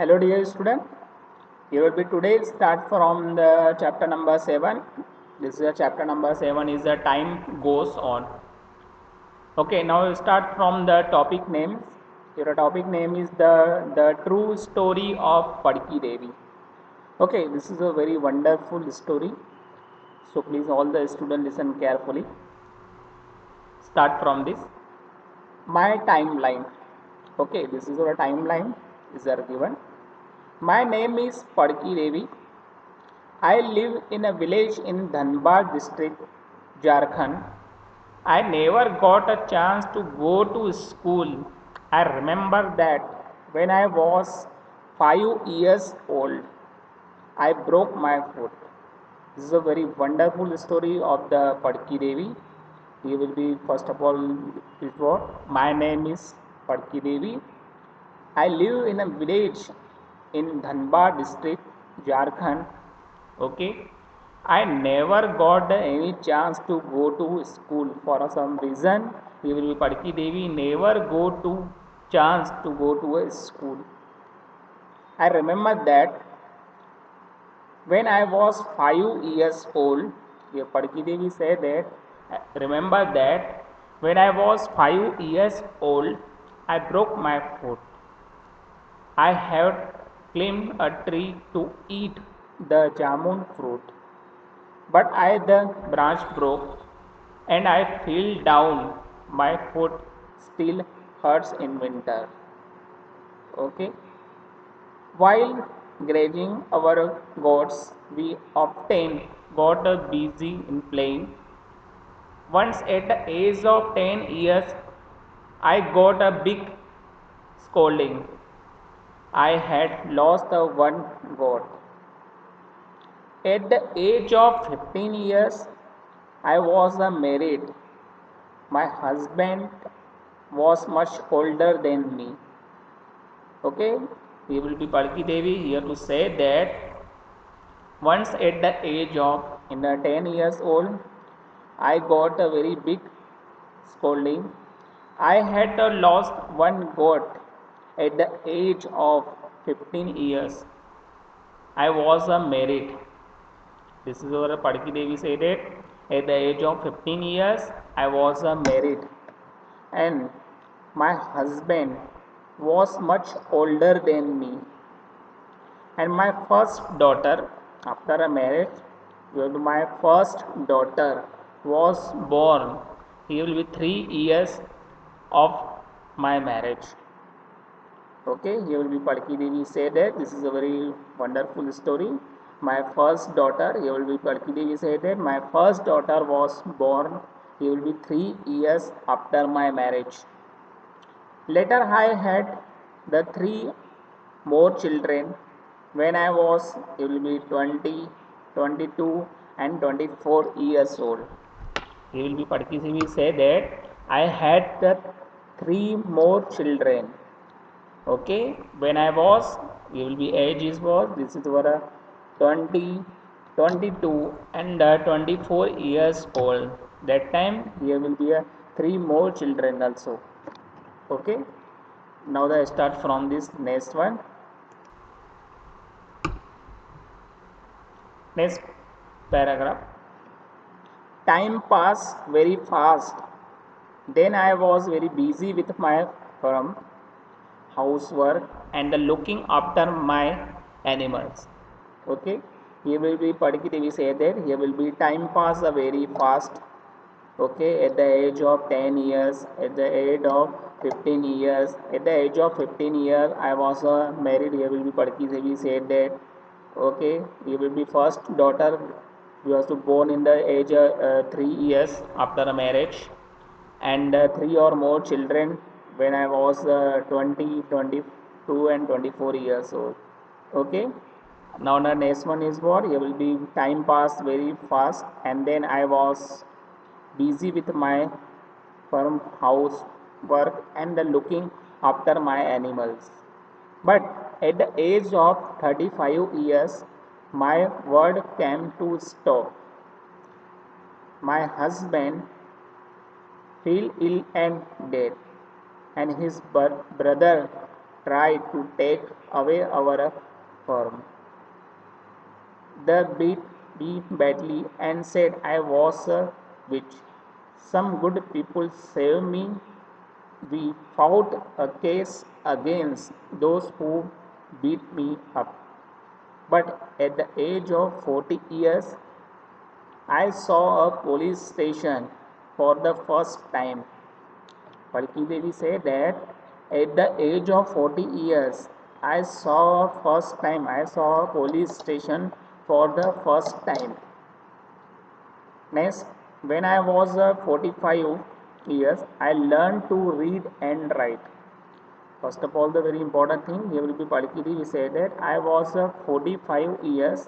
Hello dear student, here will be today start from the chapter number 7. This is a chapter number 7 is the time goes on. Okay, now we'll start from the topic names. Your topic name is the true story of Padki Devi. Okay, this is a very wonderful story. So please all the students listen carefully. Start from this. My timeline. Okay, this is our timeline is there given. My name is Padki Devi. I live in a village in Dhanbad district, Jharkhand. I never got a chance to go to school. I remember that when I was 5 years old, I broke my foot. This is a very wonderful story of the Padki Devi. He will be first of all before. My name is Padki Devi. I live in a village in Dhanbad district, Jharkhand. Okay. I never got any chance to go to school for some reason. He will be Padki Devi never go to chance to go to a school. I remember that when I was 5 years old, here Padki Devi said that, remember that when I was 5 years old, I broke my foot. I had climbed a tree to eat the jamun fruit, but I the branch broke and I fell down. My foot still hurts in winter. Okay. While grazing our goats, we often got busy in playing. Once at the age of 10 years, I got a big scolding. I had lost the one goat. At the age of 15 years, I was married. My husband was much older than me. Okay, he will be Padki Devi here to say that once at the age of 10 years old, I got a very big scolding. I had lost one goat at the age of 15 years. I was married. This is where Padki Devi said it. At the age of 15 years, I was married, and my husband was much older than me. And my first daughter, after a marriage, my first daughter was born. He will be 3 years of my marriage. Okay, here will be Padki Devi said that this is a very wonderful story. My first daughter, here will be Padki Devi said that my first daughter was born. He will be 3 years after my marriage. Later, I had the three more children when I was, it will be 20, 22, and 24 years old. He will be Padki Devi say that I had the three more children. Okay, when I was, you will be age is was, this is our 20, 22 and 24 years old. That time there will be a three more children also. Okay, now the start from this next one. Next paragraph. Time passed very fast. Then I was very busy with my farm, housework, and looking after my animals. Okay, here will be Padki Devi say that here will be time pass very fast. Okay, at the age of 10 years, at the age of 15 years, at the age of 15 years, I was married. Here will be Padki Devi said that. Okay, he will be first daughter. We was to born in the age 3 years after a marriage, and three or more children when I was 20, 22, and 24 years old. Okay, now the next one is what? Here will be time passed very fast, and then I was busy with my farm house work and looking after my animals. But at the age of 35 years, my work came to stop. My husband fell ill and dead, and his brother tried to take away our farm. They beat me badly and said I was a witch. Some good people saved me. We fought a case against those who beat me up. But at the age of 40 years, I saw a police station for the first time. Palki Devi said that at the age of 40 years, I saw a police station for the first time. Next, when I was 45 years, I learned to read and write. First of all, the very important thing here will be Palki Devi said that I was 45 years.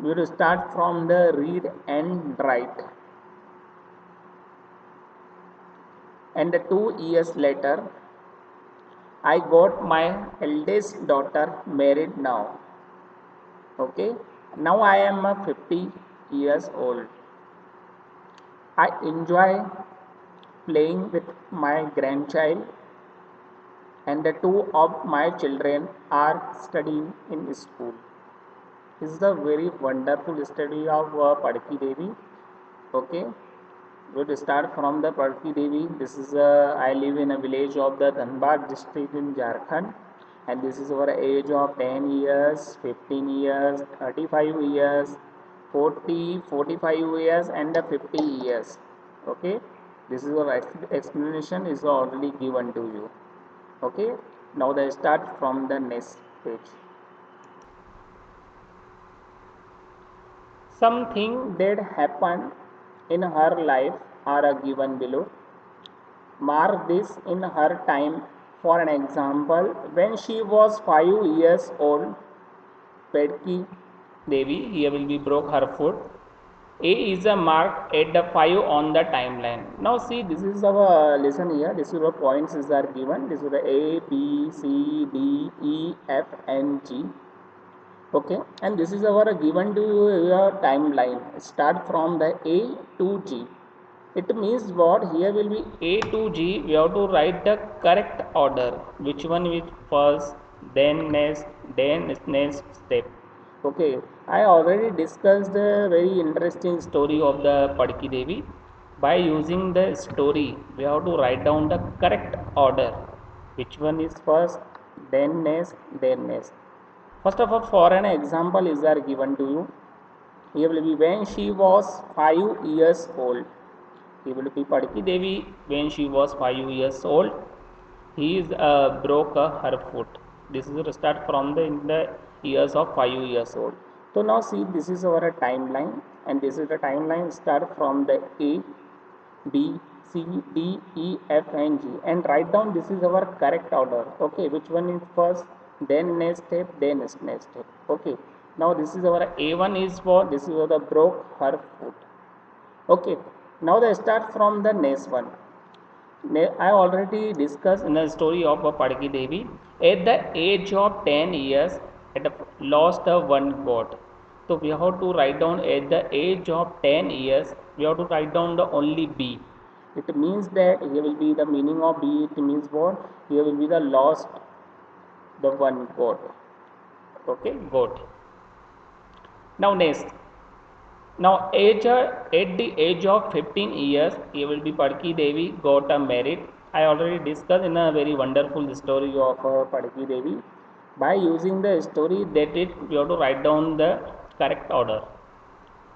We will start from the read and write. And 2 years later, I got my eldest daughter married now. Okay, now I am 50 years old. I enjoy playing with my grandchild, and the two of my children are studying in school. This is a very wonderful study of Padki Devi. Okay, we will start from the Padki Devi. This is I live in a village of the Dhanbad district in Jharkhand, and this is our age of 10 years, 15 years, 35 years, 40, 45 years, and 50 years. Okay, this is our explanation is already given to you. Okay, now they start from the next page. Something that happened in her life are given below. Mark this in her time. For an example, when she was 5 years old, Padki Devi here will be broke her foot. A is a mark at the 5 on the timeline. Now see, this is our lesson here. This is our points are given. This is the A, B, C, D, E, F, and G. Okay, and this is our given to your timeline. Start from the A to G. It means what here will be A to G. We have to write the correct order. Which one is first, then next step. Okay, I already discussed the very interesting story of the Padki Devi. By using the story, we have to write down the correct order. Which one is first, then next. First of all, for an example is are given to you. Here will be when she was 5 years old. He will be Padki Devi when she was 5 years old. He is broke her foot. This is a start from the years of 5 years old. So now see, this is our timeline, and this is the timeline start from the A, B, C, D, E, F, and G, and write down this is our correct order. Okay, which one is first, then next step, then next step. Okay, now this is our A1 is for this is the broke her foot. Okay, now they start from the next one. I already discussed in the story of Padki Devi. At the age of 10 years, it lost one goat. So we have to write down at the age of 10 years, we have to write down the only B. It means that here will be the meaning of B. It means what? Here will be the lost the one goat. Okay, goat. Now next. Now at the age of 15 years, he will be Padki Devi got married. I already discussed in a very wonderful story of Padki Devi. By using the story that it you have to write down the correct order.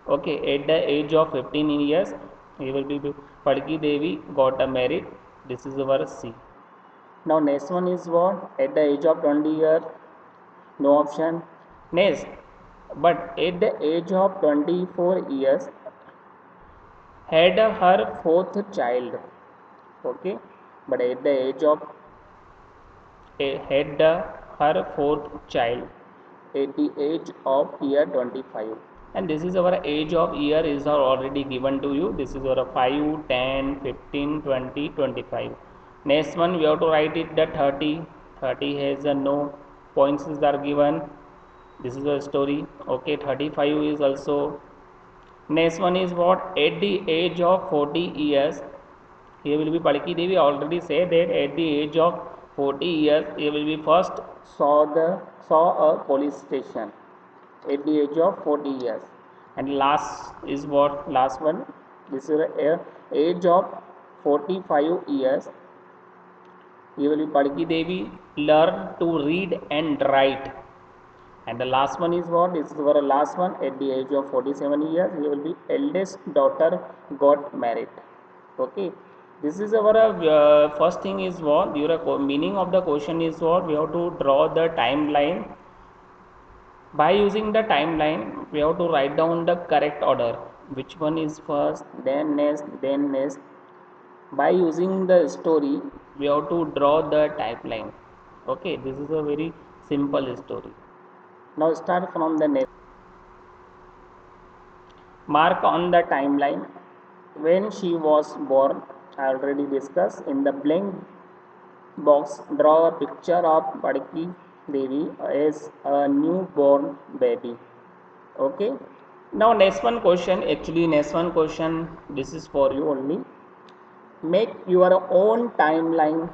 Okay, at the age of 15 years, he will be Padki Devi got married. This is our C. Now next one is what? At the age of 20 years, no option. Next, but at the age of 24 years, had her fourth child. Okay, but at the age of had her fourth child at the age of year 25, and this is our age of year is already given to you. This is our 5, 10, 15, 20, 25. Next one we have to write it the 30 has a no points are given. This is a story. Okay, 35 is also. Next one is what? At the age of 40 years, here will be Padki Devi already said that at the age of 40 years, he will be first saw a police station at the age of 40 years. And last is what? Last one. This is a age of 45 years. He will be Padki Devi learn to read and write. And the last one is what? This is our last one. At the age of 47 years, he will be eldest daughter got married. Okay. This is our first thing is what? Your meaning of the question is what? We have to draw the timeline. By using the timeline, we have to write down the correct order. Which one is first, then next, then next. By using the story, we have to draw the timeline. Okay, this is a very simple story. Now start from the next. Mark on the timeline. When she was born, I already discussed. In the blank box, draw a picture of Padki Devi as a newborn baby. Okay. Now next one question. Actually, next one question. This is for you only. Make your own timeline.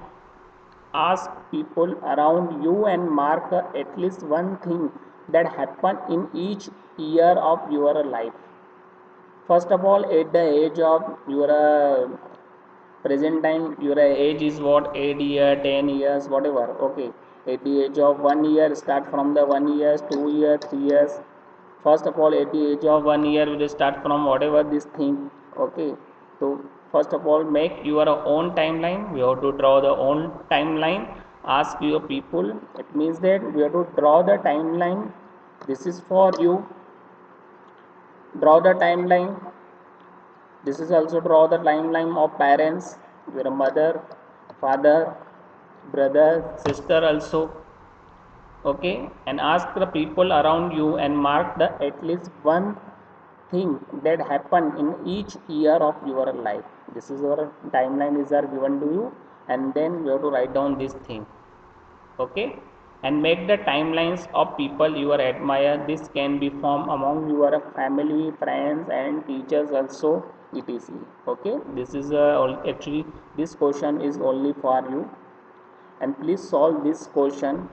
Ask people around you and mark at least one thing that happened in each year of your life. First of all, at the age of your present time, your age is what? 8 year, 10 years, whatever. Okay. At the age of 1 year, start from the 1 years, 2 years, 3 years. First of all, at the age of 1 year, we will start from whatever this thing. Okay. So first of all, make your own timeline. We have to draw the own timeline. Ask your people. It means that we have to draw the timeline. This is for you. Draw the timeline. This is also draw the timeline of parents, your mother, father, brother, sister also. Okay, and ask the people around you and mark the at least one thing that happened in each year of your life. This is your timeline is are given to you, and then you have to write down this thing. Okay, and make the timelines of people you are admire. This can be formed among your family, friends, and teachers also, etc. Okay, this is actually this question is only for you, and please solve this question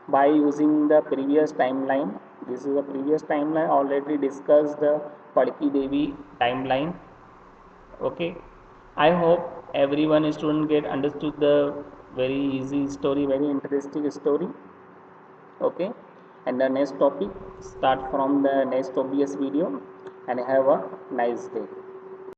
by using the previous timeline. This is the previous timeline already discussed, the Padki Devi timeline. Okay, I hope everyone student get understood the very easy story, very interesting story. Okay, and the next topic start from the next obvious video, and have a nice day.